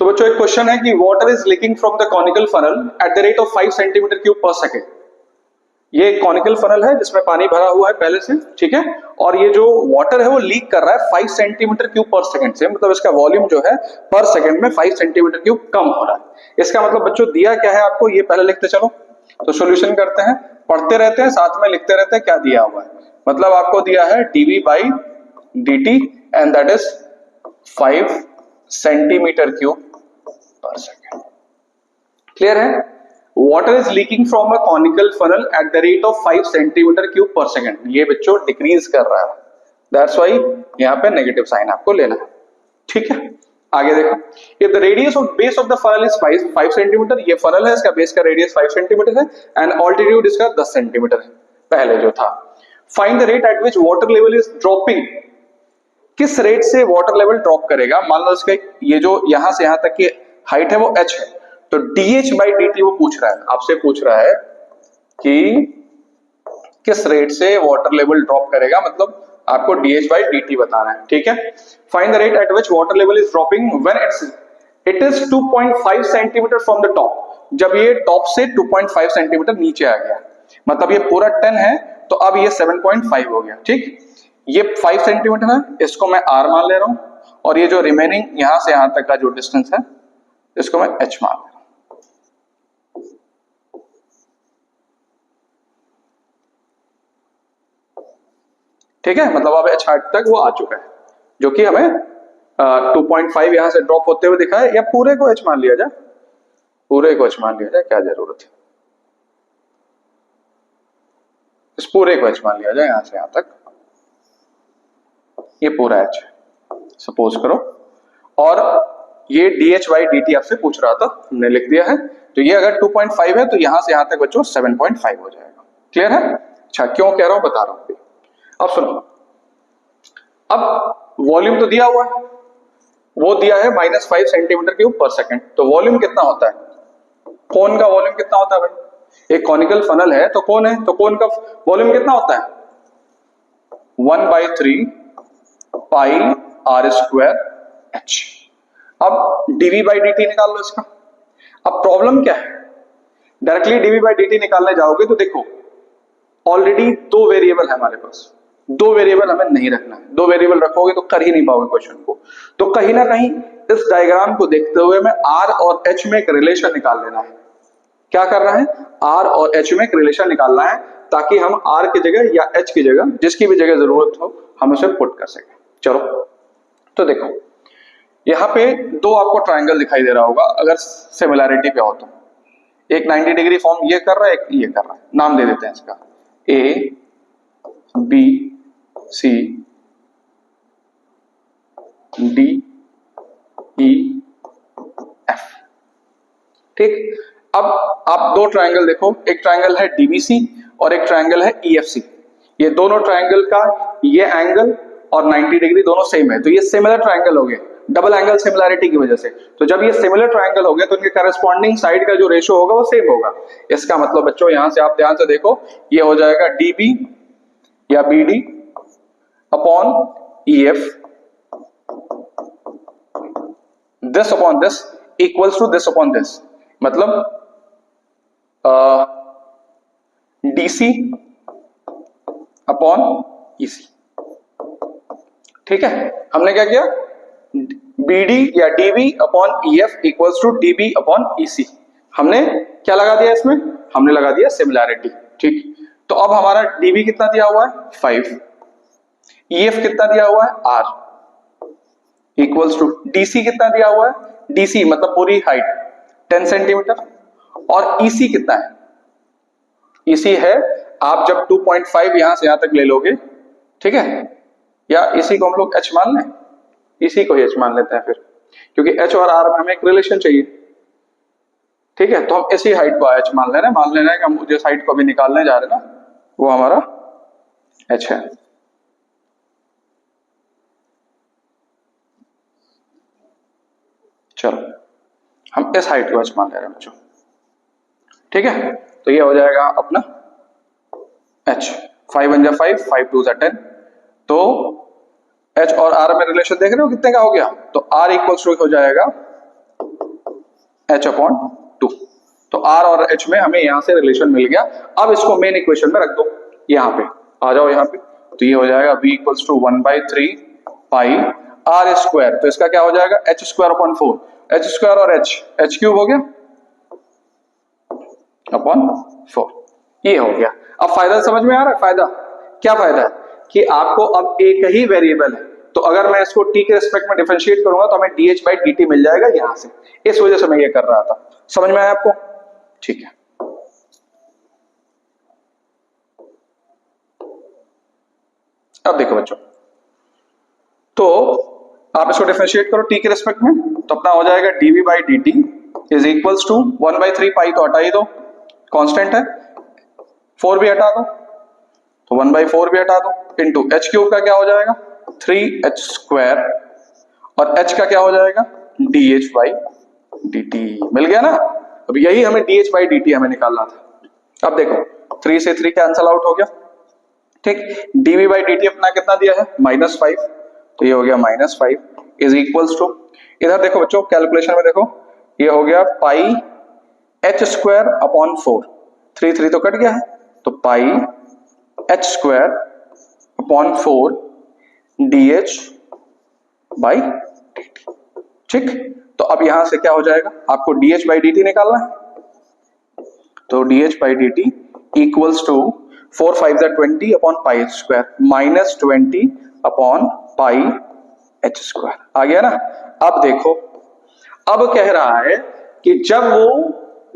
तो बच्चों एक क्वेश्चन है कि water is leaking from the conical funnel at the rate of 5 centimetre cube पर सेकेंड। ये एक कॉनिकल फनल है जिसमें पानी भरा हुआ है पहले से, ठीक है, और ये जो वाटर है वो लीक कर रहा है 5 सेंटीमीटर क्यूब पर सेकंड से, मतलब इसका वॉल्यूम जो है पर सेकंड में 5 सेंटीमीटर क्यूब कम हो रहा है। इसका मतलब बच्चों दिया क्या है आपको, ये पहले लिखते चलो, तो सॉल्यूशन करते हैं, पढ़ते रहते हैं साथ में लिखते रहते हैं क्या दिया हुआ है। मतलब आपको दिया है dv by dt and that is 5 centimetre cube पर सेकंड। क्लियर है? Water is leaking from a conical funnel at the rate of 5 centimetre cube पर सेकंड। ये बच्चों डिक्रीज कर रहा है, दैट्स व्हाई यहाँ पे नेगेटिव साइन आपको लेना है, ठीक है। आगे देखो, if the radius of base of the funnel is 5 centimetre, ये फनल है, इसका बेस का रेडियस 5 सेंटीमीटर है एंड ऑल्टीट्यूड इसका 10 सेंटीमीटर है पहले जो था। Find the rate at which water level is dropping. किस रेट से वाटर लेवल ड्रॉप करेगा। मान लो इसका ये जो यहां से यहां तक की हाइट है वो h है, तो dh बाई dt वो पूछ रहा है, आपसे पूछ रहा है कि किस रेट से वाटर लेवल ड्रॉप करेगा, मतलब आपको dh बाई dt बताना है, ठीक है। Find the rate at which water level is dropping when it is 2.5 centimetre from the top. जब ये टॉप से 2.5 सेंटीमीटर नीचे आ गया, मतलब ये पूरा 10 है तो अब ये 7.5 हो गया, ठीक। ये 5 सेंटीमीटर है, इसको मैं r मान ले रहा हूं, और ये जो रिमेनिंग यहां से यहां तक का जो डिस्टेंस है इसको मैं h मान ले रहा हूं। ठीक है, मतलब अब h हाइट तक वो आ चुका है, जो कि हमें 2.5 यहां से ड्रॉप होते हुए दिखा है, या पूरे को h मान लिया जाए, पूरे को h मान लिया जाए, क्या जरूरत है, इस पूरे को h मान लिया जाए यहां से यहां तक, ये पूरा h सपोज करो, और ये dh बाई dt आपसे पूछ रहा था, हमने लिख दिया है। तो ये अगर 2.5 है तो यहां से यहां तक बच्चों 7.5 हो जाएगा। क्लियर है? अच्छा, क्यों कह रहा हूं बता रहा हूं। अब सुनो, अब वॉल्यूम तो दिया हुआ है, वो दिया है -5 सेंटीमीटर क्यूब पर सेकंड, तो वॉल्यूम कितना होता है, कोन का वॉल्यूम कितना होता है भाई, एक कॉनिकल फनल है तो कोन है, तो कोन का वॉल्यूम कितना होता है 1/3 पाई r स्क्वायर h। अब dv बाई dt निकाल लो इसका। अब प्रॉब्लम क्या है, डायरेक्टली dv बाई dt निकालने जाओगे तो देखो ऑलरेडी 2 वेरिएबल है हमारे पास, 2 वेरिएबल हमें नहीं रखना है, 2 वेरिएबल रखोगे तो कर ही नहीं पाओगे क्वेश्चन को। तो कहीं ना कहीं इस डायग्राम को देखते हुए मैं r और h में एक रिलेशन निकाल लेना है। क्या करना है, r और h में एक रिलेशन निकालना है, ताकि हम r की जगह या h की जगह जिसकी भी जगह जरूरत हो हम उसे पुट कर सकें। चलो तो देखो, यहां पे 2 आपको ट्रायंगल दिखाई दे रहा होगा, अगर सिमिलैरिटी पे हो तो एक 90 डिग्री फॉर्म ये कर रहा है, एक ये कर रहा है, नाम दे देते हैं इसका A B C D E F, ठीक। अब आप 2 ट्रायंगल देखो, एक ट्रायंगल है DBC और एक ट्रायंगल है EFC। ये दोनों ट्रायंगल का ये एंगल और 90 डिग्री दोनों सेम है, तो ये सिमिलर ट्रायंगल हो गए डबल एंगल सिमिलैरिटी की वजह से। तो जब ये सिमिलर ट्रायंगल हो गए तो इनके करस्पॉन्डिंग साइड का जो रेशियो होगा वो सेम होगा। इसका मतलब बच्चों यहां से आप ध्यान से देखो, ये हो जाएगा DB या BD upon EF, this upon this equals to this upon this, मतलब DC अपॉन EC। ठीक है, हमने क्या किया, BD या DB upon EF equals to DB upon EC, हमने क्या लगा दिया इसमें, हमने लगा दिया सिमिलैरिटी, ठीक। तो अब हमारा DB कितना दिया हुआ है 5, EF कितना दिया हुआ है R इक्वल्स टू DC कितना दिया हुआ है, DC मतलब पूरी हाइट 10 सेंटीमीटर, और EC कितना है, EC है आप जब 2.5 यहां से यहां तक ले लोगे, ठीक है, या इसी को हम लोग h मान लें, इसी को ही h मान लेते हैं फिर, क्योंकि h और r में हमें एक रिलेशन चाहिए, ठीक है। तो हम इसी हाइट को h मान लेना है, मान लेना है कि हम जिस हाइट को भी निकालने जा रहे हैं ना वो हमारा h है। चलो हम इस हाइट को h मान ले रहे हैं बच्चों, ठीक है। तो ये हो जाएगा अपना h, 5 1 जा 5, 5 2 जा 10, तो h और r में रिलेशन देख रहे हो कितने का हो गया, तो r इक्वल्स टू हो जाएगा h अपॉन 2। तो r और h में हमें यहां से रिलेशन मिल गया। अब इसको मेन इक्वेशन में रख दो, यहां पे आ जाओ यहां पे, तो ये हो जाएगा v equals to 1/3 pi r square, तो इसका क्या हो जाएगा h square upon 4, h square और h क्यूब हो गया अपॉन 4, ये हो गया। अब फायदा समझ में आ रहा है? फायदा क्या फायदा है कि आपको अब एक ही वेरिएबल है, तो अगर मैं इसको t के रिस्पेक्ट में डिफरेंशिएट करूंगा तो हमें dh/dt मिल जाएगा यहां से, इस वजह से मैं ये कर रहा था। समझ में आया आपको? ठीक है। अब देखो बच्चों, तो आप इसको डिफरेंशिएट करो t के रिस्पेक्ट में, तो अपना हो जाएगा dv/dt इज इक्वल्स टू 1/3 पाई, तो हटा ही दो, कांस्टेंट है, 4 भी हटा दो, तो 1/4 भी हटा दो, इनटू h क्यूब का क्या हो जाएगा 3h स्क्वायर, और h का क्या हो जाएगा dh/dt। मिल गया ना? अब यही हमें dh/dt हमें निकालना था। अब देखो 3 से 3 कैंसल आउट हो गया, ठीक। dv/dt अपना कितना दिया है -5, तो ये हो गया -5 इज इक्वल्स टू, इधर देखो बच्चों कैलकुलेशन में देखो, ये हो गया पाई h स्क्वायर अपॉन 4, 3 3 तो कट गया है, तो पाई h स्क्वायर अपॉन 4 dh/dt, ठीक। तो अब यहां से क्या हो जाएगा, आपको dh/dt निकालना है, तो dh/dt equals to 4 5 20 upon pi square minus 20 upon pi h square, आ गया ना? अब देखो, अब कह रहा है कि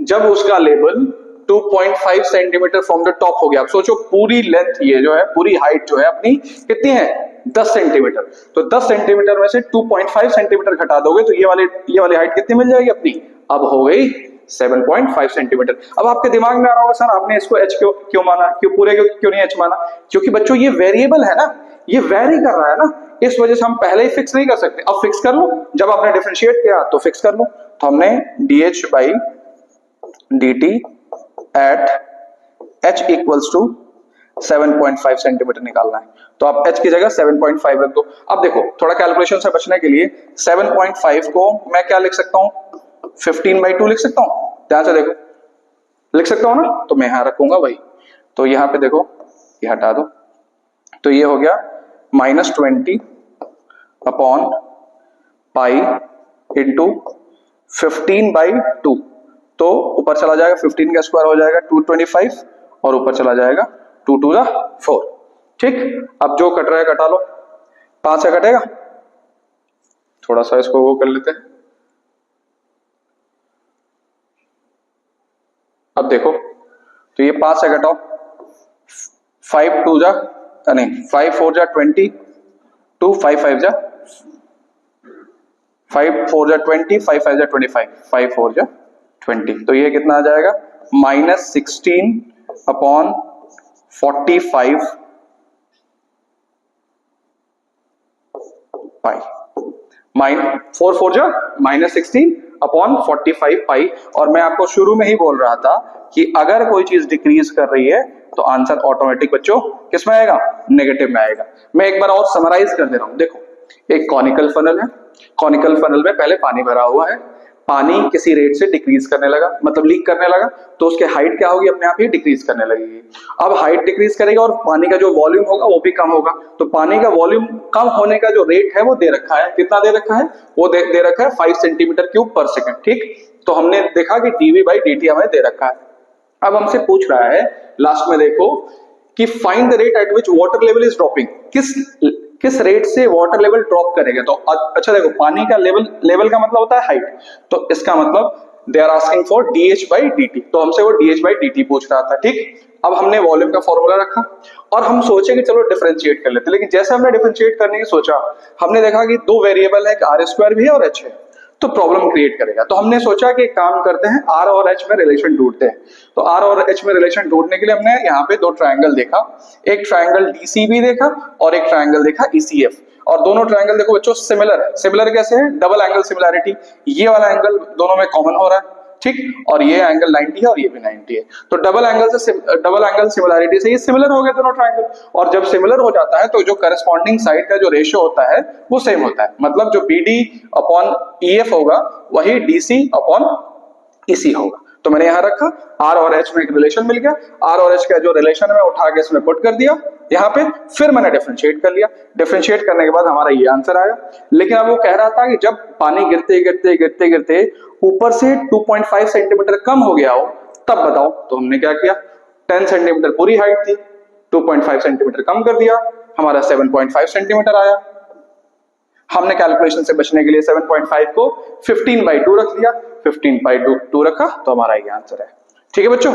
जब उसका level 2.5 centimetre from the top हो गया, आप सोचो पूरी लेंथ, ये जो है पूरी हाइट जो है अपनी कितनी है 10 सेंटीमीटर, तो 10 सेंटीमीटर में से 2.5 सेंटीमीटर घटा दोगे तो ये वाली हाइट कितनी मिल जाएगी अपनी, अब हो गई 7.5 सेंटीमीटर। अब आपके दिमाग में आ रहा होगा सर आपने इसको h क्यों माना, क्यों नहीं h माना? क्योंकि बच्चों ये वेरिएबल है ना, ये वेरी कर रहा है ना, इस वजह से हम पहले ही फिक्स नहीं कर सकते। अब फिक्स कर लो, जब आपने डिफरेंशिएट किया तो फिक्स कर लो, तो हमने dh/dt at h equals to 7.5 centimetre निकालना है, तो आप h की जगह 7.5 रख दो। अब देखो थोड़ा कैलकुलेशन से बचने के लिए 7.5 को मैं क्या लिख सकता हूं 15/2 लिख सकता हूं, ध्यान से देखो, लिख सकता हूं ना, तो मैं यहां रखूंगा वही, तो यहां पे देखो ये हटा दो, तो ये हो गया -20 अपॉन पाई इंटू 15/2, तो ऊपर चला जाएगा 15 का स्क्वायर हो जाएगा 225, और ऊपर चला जाएगा 2 2 4, ठीक। अब जो कट रहा है कटा लो, 5 से कटेगा, थोड़ा सा इसको वो कर लेते हैं। अब देखो तो ये 5 से घटाओ, 5 2 जा नहीं 5 4 जा 20, 2 5 5 जा 5 4 जा 20, 5 5 जा 25, 5 4 जा 20, तो ये कितना आ जाएगा -16 अपॉन 45 पाई, 4 4 जा -16 अपॉन 45 पाई। और मैं आपको शुरू में ही बोल रहा था कि अगर कोई चीज डिक्रीज कर रही है तो आंसर ऑटोमेटिक बच्चों किस में आएगा, नेगेटिव में आएगा। मैं एक बार और समराइज कर दे रहा हूं, देखो एक कॉनिकल फनल है, कॉनिकल फनल में पहले पानी भरा हुआ है, पानी किसी रेट से डिक्रीज करने लगा, मतलब लीक करने लगा, तो उसके हाइट क्या होगी, अपने आप ही डिक्रीज करने लगेगी। अब हाइट डिक्रीज करेगा और पानी का जो वॉल्यूम होगा वो भी कम होगा, तो पानी का वॉल्यूम कम होने का जो रेट है वो दे रखा है, कितना दे रखा है, वो दे रखा है 5 सेंटीमीटर क्यूब पर सेकंड, ठीक। तो हमने देखा कि dv/dt हमें दे रखा है। अब हमसे पूछ रहा है लास्ट में देखो कि find the rate at which water level is dropping, किस रेट से वाटर लेवल ड्रॉप करेगा। तो अच्छा देखो, पानी का लेवल का मतलब होता है हाइट, तो इसका मतलब they are asking for dh/dt, तो हमसे वो dh/dt पूछ रहा था, ठीक। अब हमने वॉल्यूम का फॉर्मूला रखा और हम सोचे कि चलो डिफरेंशिएट कर लेते, लेकिन जैसे हमने डिफरेंशिएट करने की सोचा हमने देखा कि दो वेरिएबल है, r² भी है और h है, तो प्रॉब्लम क्रिएट करेगा। तो हमने सोचा कि एक काम करते हैं, r और h में रिलेशन ढूंढते हैं। तो r और h में रिलेशन ढूंढने के लिए हमने यहाँ पे दो ट्रायंगल देखा, एक ट्रायंगल DCB देखा और एक ट्रायंगल देखा ECF, और दोनों ट्रायंगल देखो बच्चों सिमिलर है। सिमिलर कैसे है, डबल एंगल सिमिलैरिटी, ये वाला एंगल दोनों में कॉमन हो रहा है, ठीक, और ये एंगल 90 है और ये भी 90 है, तो डबल एंगल सिमिलैरिटी से ये सिमिलर हो गए दोनों ट्रायंगल। और जब सिमिलर हो जाता है तो जो करस्पॉन्डिंग साइड का जो रेशियो होता है वो सेम होता है, मतलब जो BD अपॉन EF होगा वही DC अपॉन इसी होगा। तो मैंने यहां रखा, R और H में एक रिलेशन मिल गया, R और H का जो रिलेशन है उठा के इसमें पुट कर दिया यहां पे, फिर मैंने डिफरेंशिएट कर लिया। डिफरेंशिएट करने के बाद हमारा ये आंसर आया। लेकिन अब वो कह रहा था कि जब पानी गिरते गिरते गिरते गिरते ऊपर से 2.5 सेंटीमीटर कम हो गया हो तब बताओ। तो हमने क्या किया, 10 सेंटीमीटर पूरी हाइट थी, 2.5 सेंटीमीटर कम कर दिया, हमारा 7.5 सेंटीमीटर आया। हमने कैलकुलेशन से बचने के लिए 7.5 को 15/2 रख दिया, 15/2 रखा, तो हमारा ये आंसर है। ठीक है बच्चों।